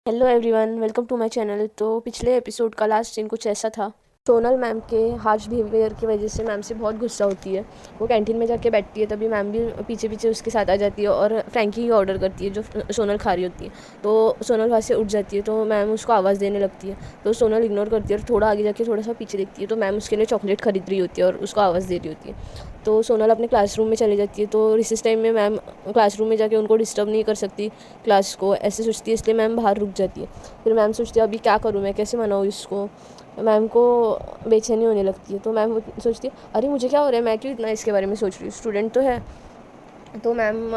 Hello everyone, welcome to my channel. तो पिछले episode का लास्ट सीन कुछ ऐसा था। सोनल मैम के हार्श बिहेवियर की वजह से मैम से बहुत गुस्सा होती है। वो कैंटीन में जाके बैठती है, तभी मैम भी पीछे पीछे उसके साथ आ जाती है और फ्रैंकी ही ऑर्डर करती है जो सोनल खा रही होती है। तो सोनल वहाँ से उठ जाती है, तो मैम उसको आवाज़ देने लगती है। तो सोनल इग्नोर करती है और थोड़ा आगे जाके थोड़ा सा पीछे देखती है, तो मैम उसके लिए चॉकलेट खरीद रही होती है और उसको आवाज़ दे रही होती है। तो सोनल अपने क्लासरूम में चली जाती है। तो रिसेस टाइम में मैम क्लासरूम में जाके उनको डिस्टर्ब नहीं कर सकती क्लास को, ऐसे सोचती है, इसलिए मैम बाहर रुक जाती है। फिर मैम सोचती है अभी क्या करूँ, मैं कैसे मनाऊँ इसको। मैम को बेचैनी होने लगती है। तो मैम सोचती है अरे मुझे क्या हो रहा है, मैं क्यों इतना इसके बारे में सोच रही हूँ, स्टूडेंट तो है। तो मैम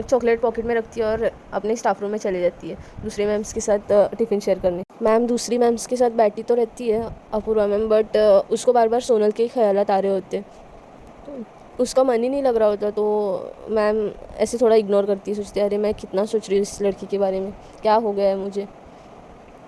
चॉकलेट पॉकेट में रखती है और अपने स्टाफ रूम में चली जाती है दूसरी मैम्स के साथ टिफ़िन शेयर करने। मैम दूसरी मैम्स के साथ बैठी तो रहती है अपूर्वा मैम, बट उसको बार बार सोनल के ही ख्यालात आ रहे होते हैं। उसका मन ही नहीं लग रहा होता। तो मैम ऐसे थोड़ा इग्नोर करती है, सोचती है अरे मैं कितना सोच रही हूँ इस लड़की के बारे में, क्या हो गया है मुझे।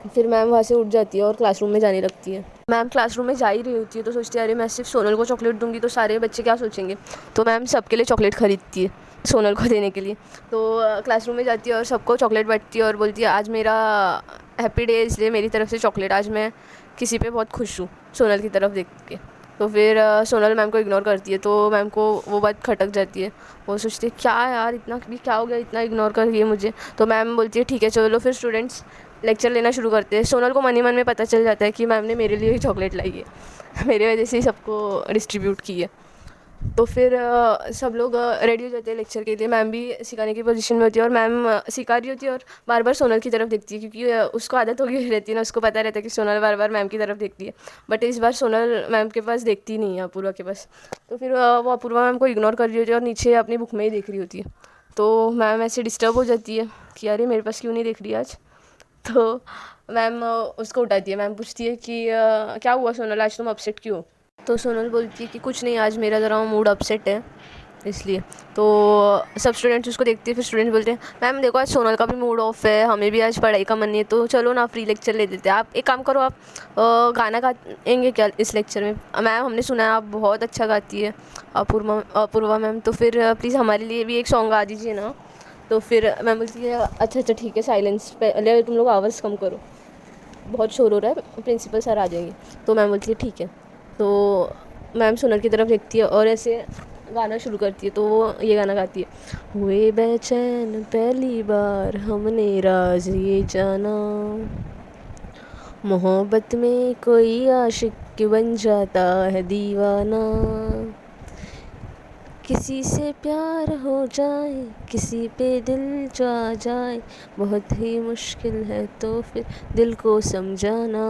फिर मैम वहाँ से उठ जाती है और क्लासरूम में जाने लगती है। मैम क्लासरूम में जा ही रही होती है, तो सोचती है अरे मैं सिर्फ सोनल को चॉकलेट दूंगी तो सारे बच्चे क्या सोचेंगे। तो मैम सबके लिए चॉकलेट खरीदती है सोनल को देने के लिए। तो क्लासरूम में जाती है और सबको चॉकलेट बांटती है और बोलती है आज मेरा हैप्पी डे, इसलिए मेरी तरफ से चॉकलेट, आज मैं किसी पे बहुत खुश हूँ सोनल की तरफ देख के। तो फिर सोनल मैम को इग्नोर करती है, तो मैम को वो बात खटक जाती है। वो सोचती है क्या यार, इतना भी क्या हो गया, इतना इग्नोर कर रही है मुझे। तो मैम बोलती है ठीक है चलो फिर स्टूडेंट्स लेक्चर लेना शुरू करते हैं। सोनल को मन ही मन में पता चल जाता है कि मैम ने मेरे लिए ही चॉकलेट लाई है मेरे वजह से ही सबको डिस्ट्रीब्यूट की है। तो फिर सब लोग रेडी हो जाते हैं लेक्चर के लिए। मैम भी सिखाने की पोजीशन में होती है और मैम सिखा रही होती है और बार बार सोनल की तरफ देखती है, क्योंकि उसको आदत हो गई रहती है ना, उसको पता रहता है कि सोनल बार बार मैम की तरफ देखती है। बट इस बार सोनल मैम के पास देखती नहीं है, अपूर्वा के पास। तो फिर वो अपूर्वा मैम को इग्नोर कर रही होती है और नीचे अपनी बुक में ही देख रही होती है। तो मैम ऐसे डिस्टर्ब हो जाती है कि अरे मेरे पास क्यों नहीं देख रही आज। तो मैम उसको उठाती है। मैम पूछती है कि क्या हुआ सोनल, आज तुम अपसेट क्यों हो? तो सोनल बोलती है कि कुछ नहीं, आज मेरा ज़रा मूड अपसेट है इसलिए। तो सब स्टूडेंट्स उसको देखते हैं। फिर स्टूडेंट्स बोलते हैं मैम देखो आज सोनल का भी मूड ऑफ है, हमें भी आज पढ़ाई का मन नहीं है, तो चलो ना फ्री लेक्चर ले लेते हैं। आप एक काम करो, आप गाना गाएंगे क्या इस लेक्चर में? मैम हमने सुना है आप बहुत अच्छा गाती है अपूर्वा मैम, तो फिर प्लीज़ हमारे लिए भी एक सॉन्ग गा दीजिए ना। तो फिर मैम बोलती है अच्छा अच्छा ठीक है, साइलेंस, पहले तुम लोग आवाज़ कम करो, बहुत शोर हो रहा है, प्रिंसिपल सर आ जाएंगे। तो मैम बोलती है ठीक है। तो मैम सोनल की तरफ देखती है और ऐसे गाना शुरू करती है। तो वो ये गाना गाती है, हुए बेचैन पहली बार हमने राज ये जाना, मोहब्बत में कोई आशिक बन जाता है दीवाना, किसी से प्यार हो जाए किसी पे दिल जा जाए, बहुत ही मुश्किल है तो फिर दिल को समझाना।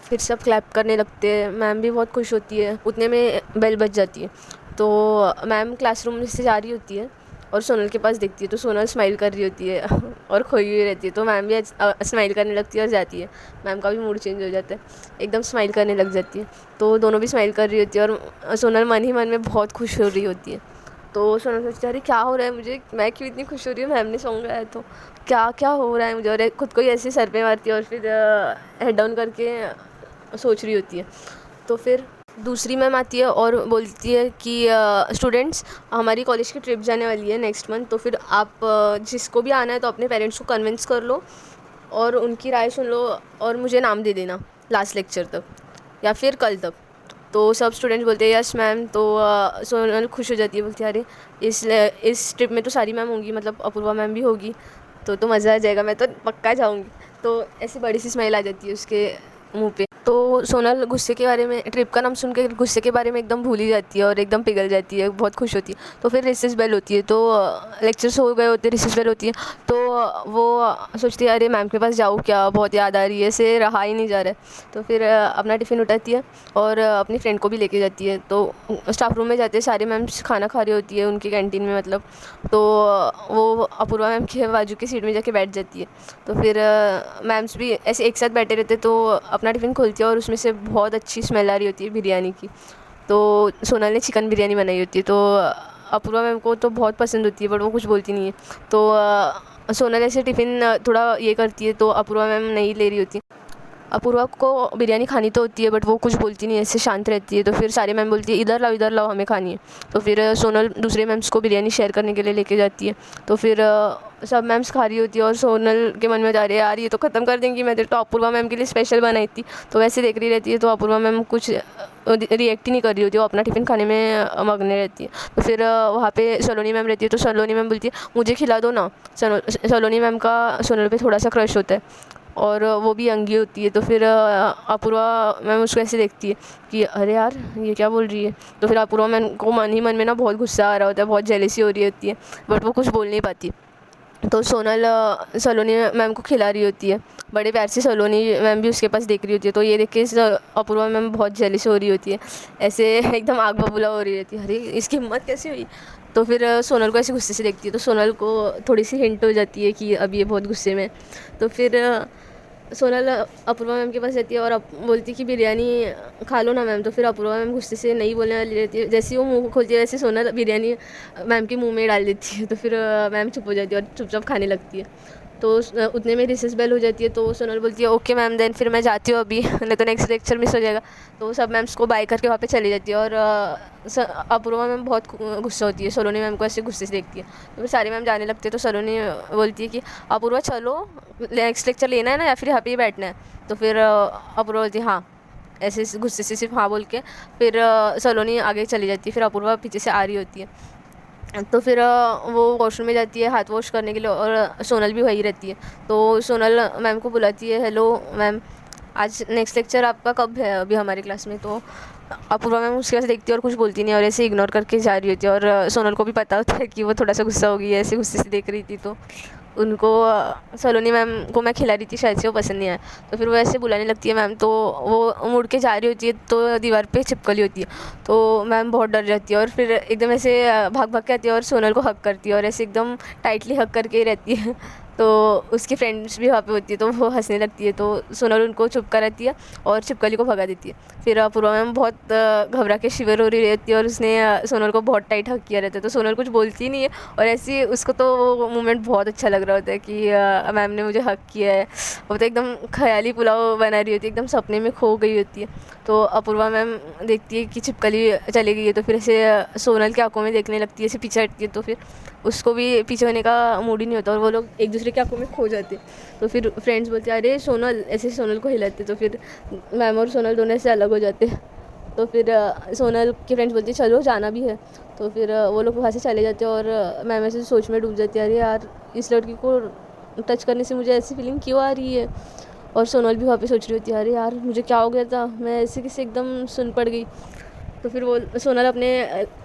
फिर सब क्लैप करने लगते हैं। मैम भी बहुत खुश होती है। उतने में बेल बज जाती है। तो मैम क्लासरूम से जा रही होती है और सोनल के पास देखती है, तो सोनल स्माइल कर रही होती है और खोई हुई रहती है। तो मैम भी स्माइल करने लगती है और जाती है। मैम का भी मूड चेंज हो जाता है, एकदम स्माइल करने लग जाती है। तो दोनों भी स्माइल कर रही होती है और सोनल मन ही मन में बहुत खुश हो रही होती है। तो सोनल सोचती है अरे क्या हो रहा है मुझे, मैं क्यों इतनी खुश हो रही हूँ, मैम ने सॉन्ग गाया तो क्या क्या हो रहा है मुझे। और खुद को ही ऐसे सर पे मारती है और फिर हेड डाउन करके सोच रही होती है। तो फिर दूसरी मैम आती है और बोलती है कि स्टूडेंट्स हमारी कॉलेज की ट्रिप जाने वाली है नेक्स्ट मंथ, तो फिर आप जिसको भी आना है तो अपने पेरेंट्स को कन्विंस कर लो और उनकी राय सुन लो और मुझे नाम दे देना लास्ट लेक्चर तक या फिर कल तक। तो सब स्टूडेंट्स बोलते हैं यस मैम। तो सोनल खुश हो जाती है, बोलती है अरे इस ट्रिप में तो सारी मैम होंगी, मतलब अपूर्वा मैम भी होगी, तो मज़ा आ जाएगा, मैं तो पक्का जाऊँगी। तो ऐसी बड़ी सी स्माइल आ जाती है उसके मुंह पे। तो सोनल गुस्से के बारे में, ट्रिप का नाम सुन के गुस्से के बारे में एकदम भूल ही जाती है और एकदम पिघल जाती है, बहुत खुश होती है। तो फिर रिसेस बेल होती है, तो लेक्चर्स हो गए होते, रिसेस बेल होती है। तो वो सोचती है अरे मैम के पास जाऊँ क्या, बहुत याद आ रही है, ऐसे रहा ही नहीं जा रहा है। तो फिर अपना टिफ़िन उठाती है और अपनी फ्रेंड को भी लेके जाती है। तो स्टाफ रूम में जाते हैं, सारे मैम्स खाना खा रही होती है उनकी कैंटीन में, मतलब। तो वो अपूर्वा मैम के बाजू की सीट में जाके बैठ जाती है। तो फिर मैम्स भी ऐसे एक साथ बैठे रहते, तो अपना टिफ़िन खोलती है और उसमें से बहुत अच्छी स्मेल आ रही होती है बिरयानी की। तो सोनल ने चिकन बिरयानी बनाई होती है। तो अपूर्वा मैम को तो बहुत पसंद होती है, बट वो कुछ बोलती नहीं है। तो सोनल ऐसे टिफ़िन थोड़ा ये करती है, तो अपूर्वा मैम नहीं ले रही होती। अपूर्वा को बिरयानी खानी तो होती है बट वो कुछ बोलती नहीं, ऐसे शांत रहती है। तो फिर सारे मैम बोलती है इधर लाओ हमें खानी है। तो फिर सोनल दूसरे मैम्स को बिरयानी शेयर करने के लिए लेके जाती है। तो फिर सब मैम्स खा रही होती है और सोनल के मन में जा रही है यार ये तो ख़त्म कर देंगी, मैं तो अपूर्वा मैम के लिए स्पेशल बनाई थी। तो वैसे देख रही रहती है। तो अपूर्वा मैम कुछ रिएक्ट ही नहीं कर रही होती, वो अपना टिफ़िन खाने में मगन रहती है। तो फिर वहाँ पे सलोनी मैम रहती है। तो सलोनी मैम बोलती है मुझे खिला दो ना। सलोनी मैम का सोनल पे थोड़ा सा क्रश होता है और वो भी अंगी होती है। तो फिर अपूर्वा मैम उसको ऐसे देखती है कि अरे यार ये क्या बोल रही है। तो फिर अपूर्वा मैम को मन ही मन में ना बहुत गुस्सा आ रहा होता है, बहुत जेलसी हो रही होती है बट वो कुछ बोल नहीं पाती। तो सोनल सलोनी मैम को खिला रही होती है, बड़े प्यार से सलोनी मैम भी उसके पास देख रही होती है। तो ये देख के अपूर्वा मैम बहुत जेलस हो रही होती है, ऐसे एकदम आग बबूला हो रही रहती है, अरे इसकी हिम्मत कैसे हुई। तो फिर सोनल को ऐसे गुस्से से देखती है। तो सोनल को थोड़ी सी हिंट हो जाती है कि अब ये बहुत गुस्से में। तो फिर सोनल अपूर्वा मैम के पास जाती है और बोलती है कि बिरयानी खा लो ना मैम। तो फिर अपूर्वा मैम गुस्से से नहीं बोलने वाली रहती है, जैसे ही वो मुंह खोलती है वैसे सोनल बिरयानी मैम के मुंह में डाल देती है। तो फिर मैम चुप हो जाती है और चुपचाप खाने लगती है। तो उतने में रिसेस बेल हो जाती है। तो सोनल बोलती है ओके मैम देन फिर मैं जाती हूँ अभी, नहीं तो नेक्स्ट लेक्चर मिस हो जाएगा। तो सब मैम्स को बाय करके वहाँ पे चली जाती है और अपूर्वा मैम बहुत गुस्सा होती है, सलोनी मैम को ऐसे गुस्से से देखती है। तो फिर सारे मैम जाने लगते हैं। तो सलोनी बोलती है कि अपूर्वा चलो नेक्स्ट लेक्चर लेना है ना या फिर यहाँ पे ही बैठना है। तो फिर अपूर्वा बोलती है हाँ, ऐसे गुस्से से सिर्फ हाँ बोल के फिर सलोनी आगे चली जाती है। फिर अपूर्वा पीछे से आ रही होती है। तो फिर वो वॉशरूम में जाती है हाथ वॉश करने के लिए और सोनल भी वहीं रहती है। तो सोनल मैम को बुलाती है, हेलो मैम आज नेक्स्ट लेक्चर आपका कब है अभी हमारी क्लास में। तो अपूर्वा मैम उसके पास देखती है और कुछ बोलती नहीं और ऐसे इग्नोर करके जा रही होती है। और सोनल को भी पता होता है कि वो थोड़ा सा गुस्सा हो गई है, ऐसे गुस्से से देख रही थी। तो उनको सलोनी मैम को मैं खिला रही थी, शायद से वो पसंद नहीं आया। तो फिर वो ऐसे बुलाने लगती है मैम। तो वो मुड़ के जा रही होती है तो दीवार पे चिपकली होती है। तो मैम बहुत डर जाती है और फिर एकदम ऐसे भाग भाग के आती है और सोनल को हक करती है और ऐसे एकदम टाइटली हक करके ही रहती है। तो उसकी फ्रेंड्स भी वहाँ पे होती है तो वो हंसने लगती है। तो सोनल उनको चुप कराती है और छिपकली को भगा देती है। फिर अपूर्वा मैम बहुत घबरा के शिवर हो रही रहती है और उसने सोनल को बहुत टाइट हक किया रहता है। तो सोनल कुछ बोलती नहीं है और ऐसी उसको तो वो मोमेंट बहुत अच्छा लग रहा होता है कि मैम ने मुझे हक किया है। वो तो एकदम ख्याली पुलाव बना रही होती है, एकदम सपने में खो गई होती है। तो अपूर्वा मैम देखती है कि छिपकली चली गई है तो फिर ऐसे सोनल की आंखों में देखने लगती है, ऐसे पीछे हटती है। तो फिर उसको भी पीछे होने का मूड ही नहीं होता और वो लोग एक दूसरे की आंखों में खो जाते। तो फिर फ्रेंड्स बोलते हैं अरे सोनल, ऐसे सोनल को हिलाते। तो फिर मैम और सोनल दोनों से अलग हो जाते। तो फिर सोनल की फ्रेंड्स बोलती है चलो जाना भी है। तो फिर वो लोग वहाँ से चले जाते हैं और मैम ऐसे सोच में डूब जाती है, अरे यार इस लड़की को टच करने से मुझे ऐसी फीलिंग क्यों आ रही है। और सोनल भी वहाँ पे सोच रही होती है अरे यार मुझे क्या हो गया था, मैं ऐसे किसी एकदम सुन पड़ गई। तो फिर वो सोनल अपने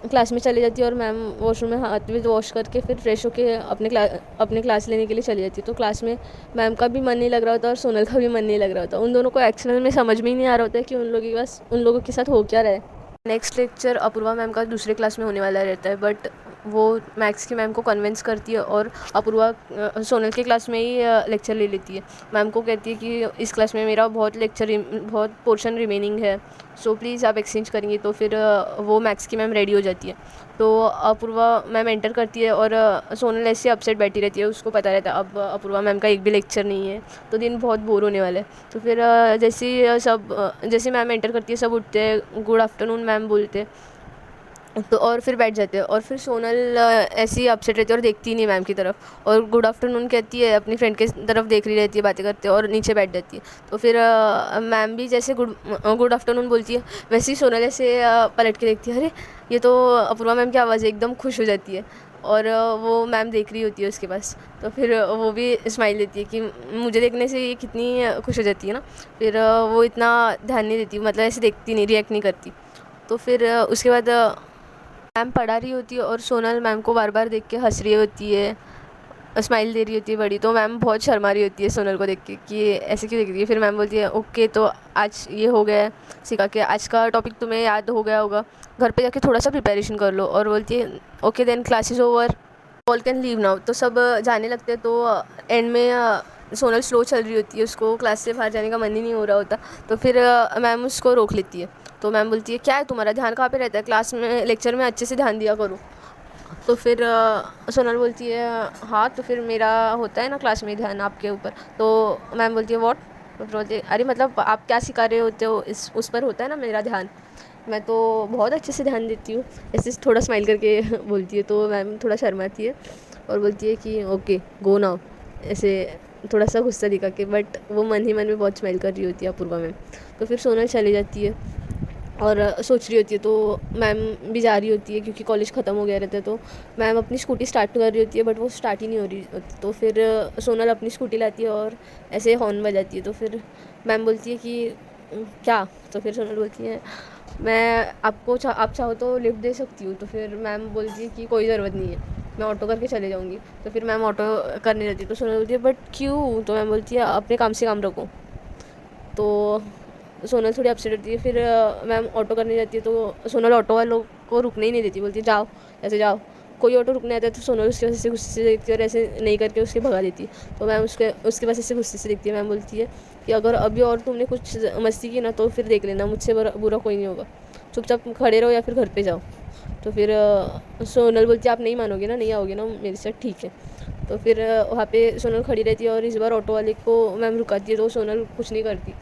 क्लास में चली जाती है और मैम वॉशरूम में हाथ भी वॉश करके फिर फ्रेश होके अपने क्लास लेने के लिए चली जाती है। तो क्लास में मैम का भी मन नहीं लग रहा होता और सोनल का भी मन नहीं लग रहा होता। उन दोनों को एक्चुअल में समझ में ही नहीं आ रहा होता है कि उन लोगों के साथ हो क्या रहा है। नेक्स्ट लेक्चर अपूर्वा मैम का दूसरे क्लास में होने वाला रहता है बट वो मैथ्स की मैम को कन्विंस करती है और अपूर्वा सोनल के क्लास में ही लेक्चर ले लेती है। मैम को कहती है कि इस क्लास में मेरा बहुत पोर्शन रिमेनिंग है, सो प्लीज़ आप एक्सचेंज करेंगे। तो फिर वो मैथ्स की मैम रेडी हो जाती है। तो अपूर्वा मैम एंटर करती है और सोनल ऐसे अपसेट बैठी रहती है, उसको पता रहता है अब अपूर्वा मैम का एक भी लेक्चर नहीं है तो दिन बहुत बोर होने वाला है। तो फिर जैसे मैम एंटर करती है सब उठते हैं, गुड आफ्टरनून मैम बोलते हैं। तो और फिर बैठ जाते हैं और फिर सोनल ऐसी अपसेट रहती है और देखती ही नहीं मैम की तरफ और गुड आफ्टरनून कहती है, अपनी फ्रेंड के तरफ देख रही रहती है, बातें करते हैं और नीचे बैठ जाती है। तो फिर मैम भी जैसे गुड आफ्टरनून बोलती है वैसे ही सोनल ऐसे पलट के देखती है, अरे ये तो अपूर्वा मैम की आवाज़ है, एकदम खुश हो जाती है। और वो मैम देख रही होती है उसके पास। तो फिर वो भी स्माइल देती है कि मुझे देखने से ये कितनी खुश हो जाती है ना। फिर वो इतना ध्यान नहीं देती, मतलब ऐसे देखती नहीं, रिएक्ट नहीं करती। तो फिर उसके बाद मैम पढ़ा रही होती है और सोनल मैम को बार बार देख के हंस रही होती है, स्माइल दे रही होती है बड़ी। तो मैम बहुत शर्मा रही होती है सोनल को देख के कि ऐसे क्यों देख रही है। फिर मैम बोलती है ओके तो आज ये हो गया है सिखा के, आज का टॉपिक तुम्हें याद हो गया होगा, घर पे जाके थोड़ा सा प्रिपरेशन कर लो। और बोलती है okay then class is over, all can leave now. तो सब जाने लगते हैं। तो एंड में सोनल स्लो चल रही होती है, उसको क्लास से बाहर जाने का मन ही नहीं हो रहा होता। तो फिर मैम उसको रोक लेती है। तो मैम बोलती है क्या है तुम्हारा ध्यान कहाँ पे रहता है, क्लास में लेक्चर में अच्छे से ध्यान दिया करो। तो फिर सोनल बोलती है हाँ तो फिर मेरा होता है ना क्लास में ध्यान आपके ऊपर। तो मैम बोलती है व्हाट, तो फिर बोलती है अरे मतलब आप क्या सिखा रहे होते हो, इस उस पर होता है ना मेरा ध्यान। मैं तो बहुत अच्छे से ध्यान देती हूँ, ऐसे थोड़ा स्माइल करके बोलती है। तो मैम थोड़ा शर्माती है और बोलती है कि ओके गो नाउ, ऐसे थोड़ा सा गुस्सा दिखा के, बट वो मन ही मन में बहुत स्माइल कर रही होती है अपूर्वा मैम। तो फिर सोनल चली जाती है और सोच रही होती है। तो मैम भी जा रही होती है क्योंकि कॉलेज ख़त्म हो गया रहता है। तो मैम अपनी स्कूटी स्टार्ट कर रही होती है बट वो स्टार्ट ही नहीं हो रही होती। तो फिर सोनल अपनी स्कूटी लाती है और ऐसे हॉर्न बजाती है। तो फिर मैम बोलती है कि क्या?" तो फिर सोनल बोलती है मैं आपको आप चाहो तो लिफ्ट दे सकती हूँ। तो फिर मैम बोलती है कि कोई ज़रूरत नहीं है, मैं ऑटो करके चले जाऊँगी। तो फिर मैम ऑटो करने रहती है। तो सोनल बोलती है बट क्यों? तो मैम बोलती है अपने काम से काम रखो। तो सोनल थोड़ी अपसेट होती है। फिर मैम ऑटो करने जाती है। तो सोनल ऑटो वालों को रुकने ही नहीं देती, बोलती है जाओ, ऐसे जाओ। कोई ऑटो रुकने आता है तो सोनल उसके वजह से गुस्से से देखती है और ऐसे नहीं करके उसके भगा देती है। तो मैम उसके वजह से गुस्से से देखती है। मैम बोलती है कि अगर अभी और तुमने कुछ मस्ती की ना तो फिर देख लेना, मुझसे बुरा कोई नहीं होगा, चुपचाप खड़े रहो या फिर घर पे जाओ। तो फिर सोनल बोलती है आप नहीं मानोगे ना, नहीं आओगे ना मेरे साथ, ठीक है। तो फिर वहाँ पे सोनल खड़ी रहती है और इस बार ऑटो वाले को मैम रुकाती है। तो सोनल कुछ नहीं करती,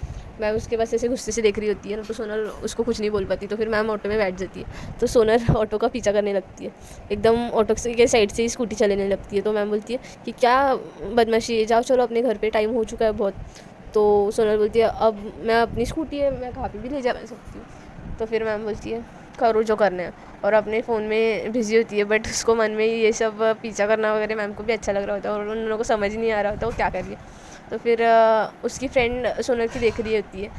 मैम उसके पास ऐसे गुस्से से देख रही होती है ना। तो सोनल उसको कुछ नहीं बोल पाती। तो फिर मैम ऑटो में बैठ जाती है। तो सोनल ऑटो का पीछा करने लगती है, एकदम ऑटो के साइड से ही स्कूटी चलाने लगती है। तो मैम बोलती है कि क्या बदमाशी है, जाओ चलो अपने घर पे, टाइम हो चुका है बहुत। तो सोनल बोलती है अब मैं अपनी स्कूटी है, मैं कहाँ पे भी ले जा सकती हूँ। तो फिर मैम बोलती है करो जो करना है, और अपने फ़ोन में बिज़ी होती है। बट उसको मन में ही ये सब पीछा करना वगैरह मैम को भी अच्छा लग रहा होता है और उन लोगों को समझ ही नहीं आ रहा होता वो क्या कर रही है। तो फिर उसकी फ्रेंड सोनल की देख रही होती है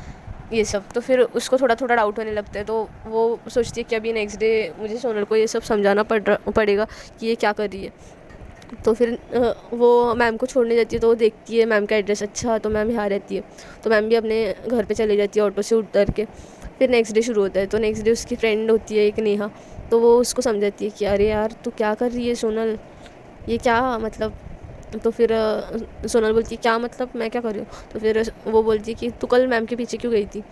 ये सब। तो फिर उसको थोड़ा थोड़ा डाउट होने लगता है। तो वो सोचती है कि अभी नेक्स्ट डे मुझे सोनल को ये सब समझाना पड़ेगा कि ये क्या कर रही है। तो फिर वो मैम को छोड़ने जाती है। तो वो देखती है मैम का एड्रेस, अच्छा तो मैम यहाँ रहती है। तो मैम भी अपने घर पे चली जाती है ऑटो से उतर के। फिर नेक्स्ट डे शुरू होता है। तो नेक्स्ट डे उसकी फ्रेंड होती है एक नेहा। तो वो उसको समझाती है कि अरे यार तू क्या कर रही है सोनल, ये क्या मतलब। तो फिर सोनल बोलती है क्या मतलब, मैं क्या कर रही हूँ। तो फिर वो बोलती है कि तू कल मैम के पीछे क्यों गई थी।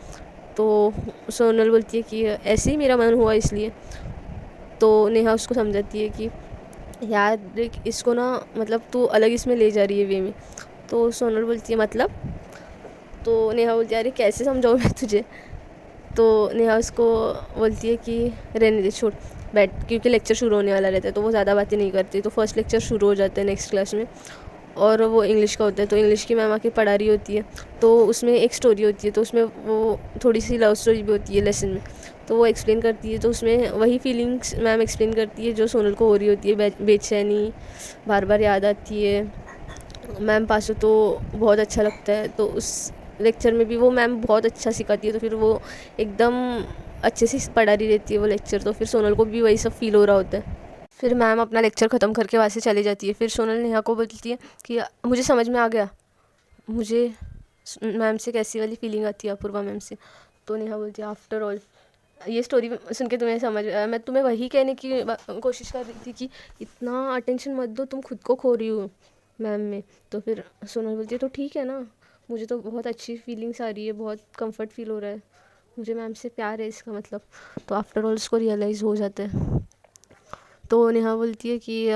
तो सोनल बोलती है कि ऐसे ही मेरा मन हुआ इसलिए। तो नेहा उसको समझाती है कि यार देख इसको ना, मतलब तू अलग इसमें ले जा रही है वे में। तो सोनल बोलती है मतलब। तो नेहा बोलती है अरे कैसे समझाऊँ मैं तुझे। तो नेहा उसको बोलती है कि रहने दे, छोड़, बैठ, क्योंकि लेक्चर शुरू होने वाला रहता है। तो वो ज़्यादा बातें नहीं करती। तो फर्स्ट लेक्चर शुरू हो जाता है नेक्स्ट क्लास में, और वो इंग्लिश का होता है। तो इंग्लिश की मैम आके पढ़ा रही होती है। तो उसमें एक स्टोरी होती है। तो उसमें वो थोड़ी सी लव स्टोरी भी होती है लेसन में। तो वो एक्सप्लेन करती है। तो उसमें वही फीलिंग्स मैम एक्सप्लेन करती है जो सोनल को हो रही होती है, बेचैनी, बार बार याद आती है। मैम पासो तो बहुत अच्छा लगता है। तो उस लेक्चर में भी वो मैम बहुत अच्छा सिखाती है। तो फिर वो एकदम अच्छे से पढ़ा रही रहती है वो लेक्चर। तो फिर सोनल को भी वही सब फील हो रहा होता है। फिर मैम अपना लेक्चर ख़त्म करके वहाँ से चली जाती है। फिर सोनल नेहा को बोलती है कि मुझे समझ में आ गया, मुझे मैम से कैसी वाली फीलिंग आती है, अपूर्वा मैम से। तो नेहा बोलती है आफ्टर ऑल ये स्टोरी सुन के तुम्हें समझ आया, मैं तुम्हें वही कहने की कोशिश कर रही थी कि इतना अटेंशन मत दो, तुम खुद को खो रही हो मैम में। तो फिर सोनल बोलती है तो ठीक है ना, मुझे तो बहुत अच्छी फीलिंग्स आ रही है, बहुत कंफर्ट फील हो रहा है, मुझे मैम से प्यार है इसका मतलब। तो आफ्टर ऑल उसको रियलाइज़ हो जाता है। तो नेहा बोलती है कि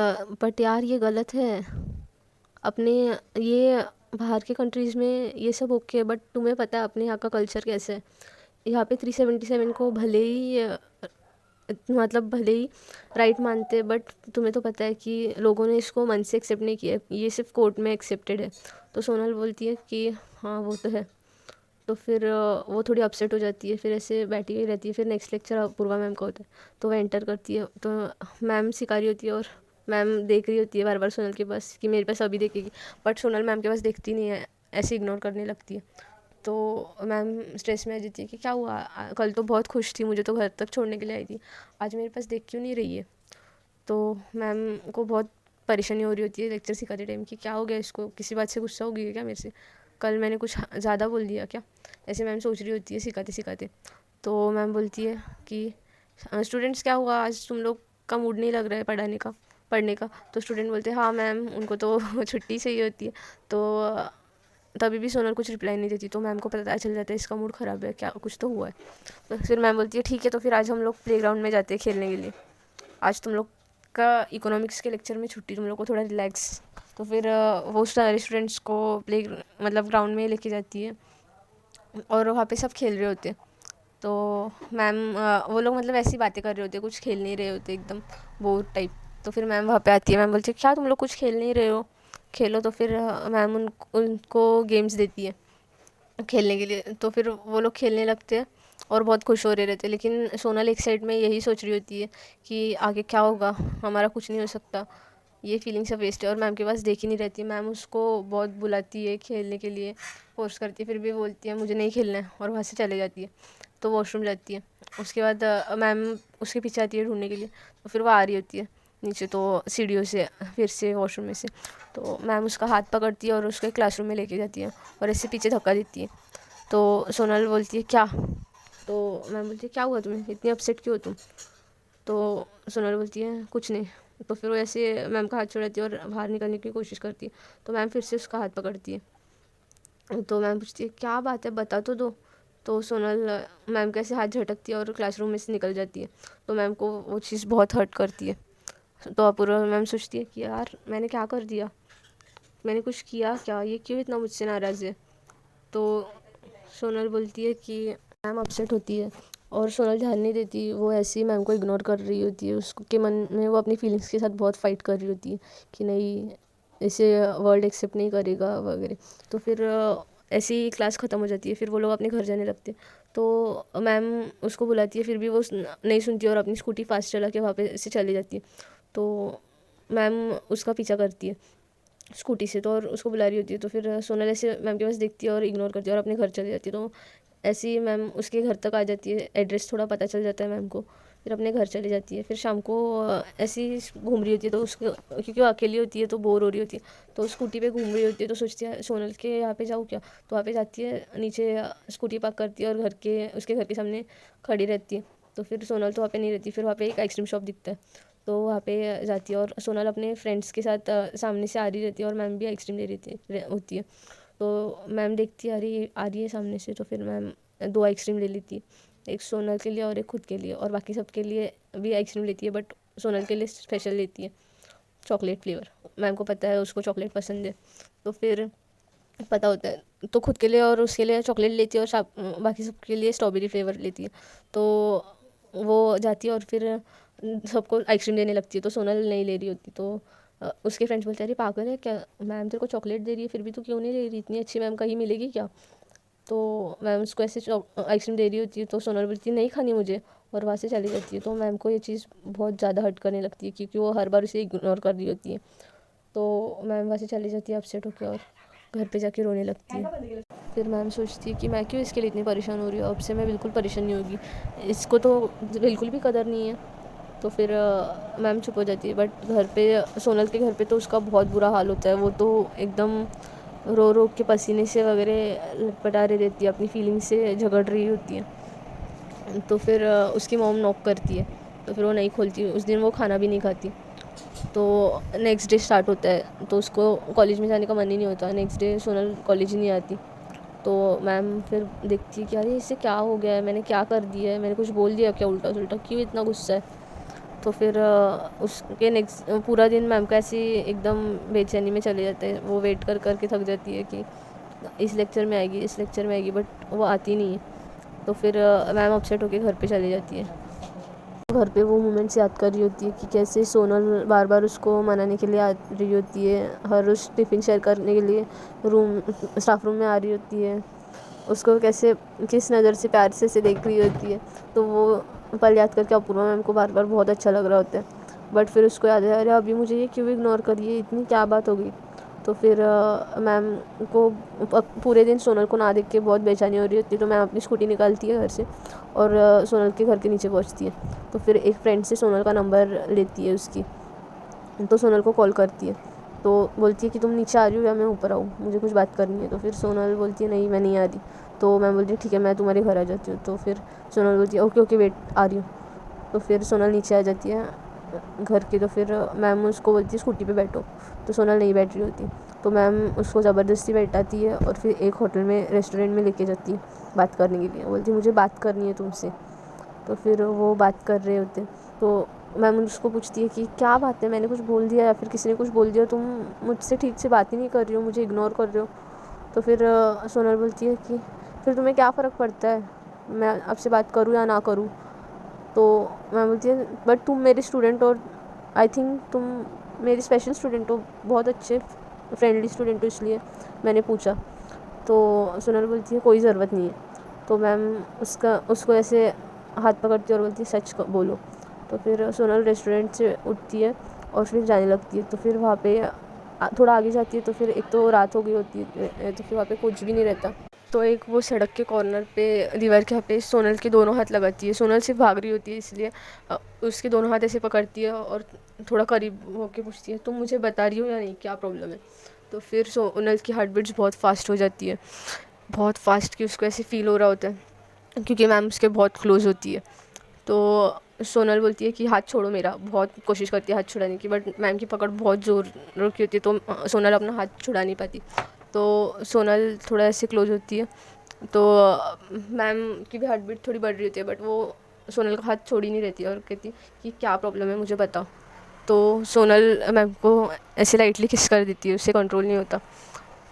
बट यार ये गलत है, अपने ये बाहर के कंट्रीज़ में ये सब ओके है, बट तुम्हें पता है अपने यहाँ का कल्चर कैसा है। यहाँ पे 377 को भले ही मतलब भले ही राइट मानते हैं, बट तुम्हें तो पता है कि लोगों ने इसको मन से एक्सेप्ट नहीं किया है, ये सिर्फ कोर्ट में एक्सेप्टेड है। तो सोनल बोलती है कि हाँ वो तो है। तो फिर वो थोड़ी अपसेट हो जाती है, फिर ऐसे बैठी हुई रहती है। फिर नेक्स्ट लेक्चर अपूर्वा मैम का होता है। तो वह एंटर करती है। तो मैम सिखा रही होती है और मैम देख रही होती है बार बार सोनल के पास कि मेरे पास अभी देखेगी, बट सोनल मैम के पास देखती नहीं है, ऐसे इग्नोर करने लगती है। तो मैम स्ट्रेस में आ जाती है कि क्या हुआ, कल तो बहुत खुश थी, मुझे तो घर तक छोड़ने के लिए आई थी, आज मेरे पास देख क्यों नहीं रही है। तो मैम को बहुत परेशानी हो रही होती है लेक्चर सिखाते टाइम कि क्या हो गया इसको, किसी बात से गुस्सा हो गई है क्या मेरे से, कल मैंने कुछ ज़्यादा बोल दिया क्या, ऐसे मैम सोच रही होती है सिखाते सिखाते। तो मैम बोलती है कि स्टूडेंट्स क्या हुआ, आज तुम लोग का मूड नहीं लग रहा है पढ़ने का। तो स्टूडेंट बोलते हैं हाँ मैम, उनको तो छुट्टी चाहिए होती है। तो तभी भी सोनल कुछ रिप्लाई नहीं देती। तो मैम को पता चल जाता है इसका मूड ख़राब है, क्या कुछ तो हुआ है। तो फिर मैम बोलती है ठीक है, तो फिर आज हम लोग प्लेग्राउंड में जाते हैं खेलने के लिए, आज तुम लोग का इकोनॉमिक्स के लेक्चर में छुट्टी, तुम लोग को थोड़ा रिलैक्स। तो फिर वो सारे स्टूडेंट्स को मतलब ग्राउंड में लेके जाती है और वहाँ पे सब खेल रहे होते। तो मैम वो लोग मतलब ऐसी बातें कर रहे होते, कुछ खेल नहीं रहे होते, एकदम बोर टाइप। तो फिर मैम वहाँ पे आती है, मैम बोलती है क्या तुम लोग कुछ खेल नहीं रहे हो, खेलो। तो फिर मैम उनको गेम्स देती है खेलने के लिए। तो फिर वो लोग खेलने लगते हैं और बहुत खुश हो रहे रहते हैं। लेकिन सोनल एक साइड में यही सोच रही होती है कि आगे क्या होगा, हमारा कुछ नहीं हो सकता, ये फीलिंग सब वेस्ट है। और मैम के पास देख ही नहीं रहती। मैम उसको बहुत बुलाती है खेलने के लिए, फोर्स करती है, फिर भी बोलती है मुझे नहीं खेलना है, और वहाँ से चले जाती है। तो वॉशरूम जाती है। उसके बाद मैम उसके पीछे आती है ढूंढने के लिए। तो फिर वो आ रही होती है नीचे, तो सीढ़ियों से फिर से वॉशरूम में से। तो मैम उसका हाथ पकड़ती है और उसके क्लासरूम में लेके जाती है और ऐसे पीछे धक्का देती है। तो सोनल बोलती है क्या? तो मैम बोलती है क्या हुआ तुम्हें, इतनी अपसेट क्यों हो तुम? तो सोनल बोलती है कुछ नहीं। तो फिर वो ऐसे मैम का हाथ छोड़ाती है और बाहर निकलने की कोशिश करती है। तो मैम फिर से उसका हाथ पकड़ती है। तो मैम पूछती है क्या बात है, बता तो दो। तो सोनल मैम का ऐसे हाथ झटकती है और क्लासरूम में से निकल जाती है। तो मैम को वो चीज़ बहुत हर्ट करती है। तो अपूर्वा मैम सोचती है कि यार मैंने क्या कर दिया, मैंने कुछ किया क्या, ये क्यों इतना मुझसे नाराज़ है। तो सोनल बोलती है कि मैम अपसेट होती है और सोनल ध्यान नहीं देती, वो ऐसे ही मैम को इग्नोर कर रही होती है। उसके मन में वो अपनी फीलिंग्स के साथ बहुत फाइट कर रही होती है कि नहीं, इसे वर्ल्ड एक्सेप्ट नहीं करेगा वगैरह। तो फिर ऐसे ही क्लास ख़त्म हो जाती है। फिर वो लोग अपने घर जाने लगते हैं। तो मैम उसको बुलाती है, फिर भी वो नहीं सुनती और अपनी स्कूटी फास्ट चला के वहाँ पे से चली जाती है। तो मैम उसका पीछा करती है स्कूटी से, तो और उसको बुला रही होती है। तो फिर सोनल ऐसे मैम के पास देखती है और इग्नोर करती है और अपने घर चली जाती है। तो ऐसे ही मैम उसके घर तक आ जाती है, एड्रेस थोड़ा पता चल जाता है मैम को। फिर अपने घर चली जाती है। फिर शाम को ऐसे ही घूम रही होती है, तो उसके क्योंकि वो अकेली होती है तो बोर हो रही होती है। तो स्कूटी पे घूम रही होती है, तो सोचती है सोनल के यहाँ पे जाऊँ क्या। तो वहाँ पे जाती है, नीचे स्कूटी पार्क करती है और उसके घर के सामने खड़ी रहती है। तो फिर सोनल तो वहाँ पे नहीं रहती। फिर वहाँ पे एक आइसक्रीम शॉप दिखता है, तो वहाँ पे जाती है और सोनल अपने फ्रेंड्स के साथ सामने से आ रही रहती है और मैम भी आइसक्रीम ले रही होती है। तो मैम देखती है अरे आ रही है सामने से, तो फिर मैम 2 आइसक्रीम ले लेती है, एक सोनल के लिए और एक खुद के लिए। और बाकी सब के लिए भी आइसक्रीम लेती है, बट सोनल के लिए स्पेशल लेती है चॉकलेट फ्लेवर। मैम को पता है उसको चॉकलेट पसंद है, तो फिर पता होता है, तो खुद के लिए और उसके लिए चॉकलेट लेती है और बाकी सबके लिए स्ट्रॉबेरी फ्लेवर लेती है। तो वो जाती है और फिर सबको आइसक्रीम देने लगती है। तो सोनल नहीं ले रही होती। तो उसके फ्रेंड्स बोलते हैं अरे पागल है क्या, मैम तेरे को चॉकलेट दे रही है फिर भी तू क्यों नहीं ले रही, इतनी अच्छी मैम कहीं मिलेगी क्या। तो मैम उसको ऐसे आइसक्रीम दे रही होती है। तो सोनल बोलती है नहीं खानी मुझे, और वहाँ से चली जाती है। तो मैम को ये चीज़ बहुत ज़्यादा हर्ट करने लगती है, क्योंकि वो हर बार उसे इग्नोर कर रही होती है। तो मैम वहाँ से चली जाती है अपसेट होकर और घर पे जाके रोने लगती है। फिर मैम सोचती है कि मैं क्यों इसके लिए इतनी परेशान हो रही हूँ, अब से मैं बिल्कुल परेशान नहीं होगी, इसको तो बिल्कुल भी कदर नहीं है। तो फिर मैम चुप हो जाती है। बट घर पे सोनल के घर पे तो उसका बहुत बुरा हाल होता है। वो तो एकदम रो रो के पसीने से वगैरह लटपटा रही रहती है, अपनी फीलिंग से झगड़ रही होती है। तो फिर उसकी मॉम नॉक करती है, तो फिर वो नहीं खोलती। उस दिन वो खाना भी नहीं खाती। तो नेक्स्ट डे स्टार्ट होता है, तो उसको कॉलेज में जाने का मन ही नहीं होता। नेक्स्ट डे सोनल कॉलेज ही नहीं आती। तो मैम फिर देखती है कि अरे इससे क्या हो गया है, मैंने क्या कर दिया है, मैंने कुछ बोल दिया क्या उल्टा सुल्टा, क्यों इतना गुस्सा है। तो फिर उसके नेक्स्ट पूरा दिन मैम का ऐसे ही एकदम बेचैनी में चले जाते हैं। वो वेट कर कर के थक जाती है कि इस लेक्चर में आएगी, इस लेक्चर में आएगी, बट वो आती नहीं है। तो फिर मैम अपसेट होकर घर पे चली जाती है। घर पे वो मोमेंट्स याद कर रही होती है कि कैसे सोनल बार बार उसको मनाने के लिए आ रही होती है, हर रोज़ टिफ़िन शेयर करने के लिए स्टाफ रूम में आ रही होती है, उसको कैसे किस नज़र से प्यार से देख रही होती है। तो वो पल याद करके अपूर्वा मैम को बार बार बहुत अच्छा लग रहा होता है। बट फिर उसको याद है अरे अभी मुझे ये क्यों इग्नोर करी है, इतनी क्या बात हो गई। तो फिर मैम को पूरे दिन सोनल को ना देख के बहुत बेचैनी हो रही होती है। तो मैम अपनी स्कूटी निकालती है घर से और सोनल के घर के नीचे पहुंचती है। तो फिर एक फ्रेंड से सोनल का नंबर लेती है उसकी, तो सोनल को कॉल करती है। तो बोलती है कि तुम नीचे आ रही हो या मैं ऊपर आऊँ, मुझे कुछ बात करनी है। तो फिर सोनल बोलती है नहीं मैं नहीं आ रही। तो मैं बोलती हूँ ठीक है मैं तुम्हारे घर आ जाती हूँ। तो फिर सोनल बोलती है ओके ओके वेट आ रही हूँ। तो फिर सोनल नीचे आ जाती है घर के। तो फिर मैम उसको बोलती है स्कूटी पे बैठो। तो सोनल नहीं बैठ रही होती। तो मैम उसको ज़बरदस्ती बैठाती है और फिर एक होटल में रेस्टोरेंट में लेके जाती है बात करने के लिए। बोलती है मुझे बात करनी है तुमसे। तो फिर वो बात कर रहे होते। तो मैम उसको पूछती है कि क्या बात है, मैंने कुछ बोल दिया या फिर किसी ने कुछ बोल दिया, तुम मुझसे ठीक से बात ही नहीं कर रही हो, मुझे इग्नोर कर रहे हो। तो फिर सोनल बोलती है कि फिर तुम्हें क्या फ़र्क पड़ता है मैं आपसे बात करूँ या ना करूँ? तो मैम बोलती है बट तुम मेरी स्टूडेंट और आई थिंक तुम मेरी स्पेशल स्टूडेंट हो, बहुत अच्छे फ्रेंडली स्टूडेंट हो, इसलिए मैंने पूछा। तो सोनल बोलती है कोई ज़रूरत नहीं है। तो मैम उसको ऐसे हाथ पकड़ती है और बोलती है सच बोलो। तो फिर सोनल रेस्टोरेंट से उठती है और फिर जाने लगती है। तो फिर वहाँ पे थोड़ा आगे जाती है तो फिर एक तो रात हो गई होती है, तो फिर वहाँ पे कुछ भी नहीं रहता। तो एक वो सड़क के कॉर्नर पे दीवार के यहाँ पे सोनल के दोनों हाथ लगाती है। सोनल सिर्फ भाग रही होती है, इसलिए उसके दोनों हाथ ऐसे पकड़ती है और थोड़ा करीब होके पूछती है तुम मुझे बता रही हो या नहीं, क्या प्रॉब्लम है? तो फिर सोनल की हार्ट बीट्स बहुत फास्ट हो जाती है, बहुत फास्ट, कि उसको ऐसे फील हो रहा होता है क्योंकि मैम उसके बहुत क्लोज होती है। तो सोनल बोलती है कि हाथ छोड़ो मेरा, बहुत कोशिश करती है हाथ छुड़ाने की, बट मैम की पकड़ बहुत ज़ोर की होती है, तो सोनल अपना हाथ छुड़ा नहीं पाती। तो सोनल थोड़ा ऐसे क्लोज होती है, तो मैम की भी हार्ट बीट थोड़ी बढ़ रही होती है, बट वो सोनल का हाथ छोड़ ही नहीं रहती और कहती है कि क्या प्रॉब्लम है मुझे बताओ। तो सोनल मैम को ऐसे लाइटली किस कर देती है, उससे कंट्रोल नहीं होता।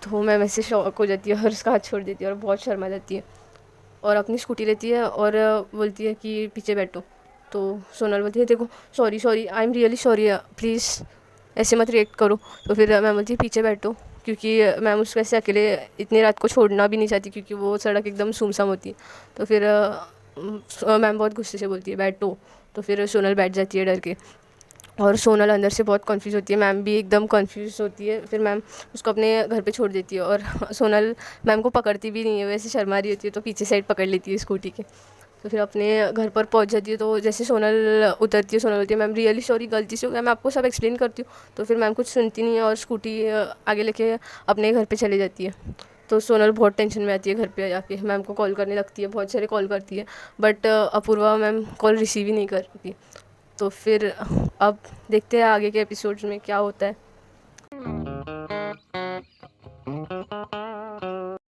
तो मैम ऐसे शॉक हो जाती है और उसका हाथ छोड़ देती है और बहुत शर्मा जाती है और अपनी स्कूटी लेती है और बोलती है कि पीछे बैठो। तो सोनल बोलती है देखो sorry sorry I am really sorry, please ऐसे मत रिएक्ट करो। तो फिर मैम बोलती है पीछे बैठो, क्योंकि मैम उसको ऐसे अकेले इतनी रात को छोड़ना भी नहीं चाहती क्योंकि वो सड़क एकदम सुमसम होती है। तो फिर मैम बहुत गुस्से से बोलती है बैठो। तो फिर सोनल बैठ जाती है डर के, और सोनल अंदर से बहुत कंफ्यूज होती है, मैम भी एकदम कंफ्यूज होती है। फिर मैम उसको अपने घर पे छोड़ देती है और सोनल मैम को पकड़ती भी नहीं है, वैसे शर्मा रही होती है तो पीछे साइड पकड़ लेती है स्कूटी के। तो फिर अपने घर पर पहुंच जाती है। तो जैसे सोनल उतरती है, सोनल बोलती है मैम रियली सॉरी, गलती से हो गया, मैं आपको सब एक्सप्लेन करती हूँ। तो फिर मैम कुछ सुनती नहीं है और स्कूटी आगे लेके अपने घर पे चली जाती है। तो सोनल बहुत टेंशन में आती है, घर पे जाके मैम को कॉल करने लगती है, बहुत सारे कॉल करती है, but Apoorva ma'am call receive ही नहीं करती। तो फिर अब देखते हैं आगे के एपिसोड्स में क्या होता है।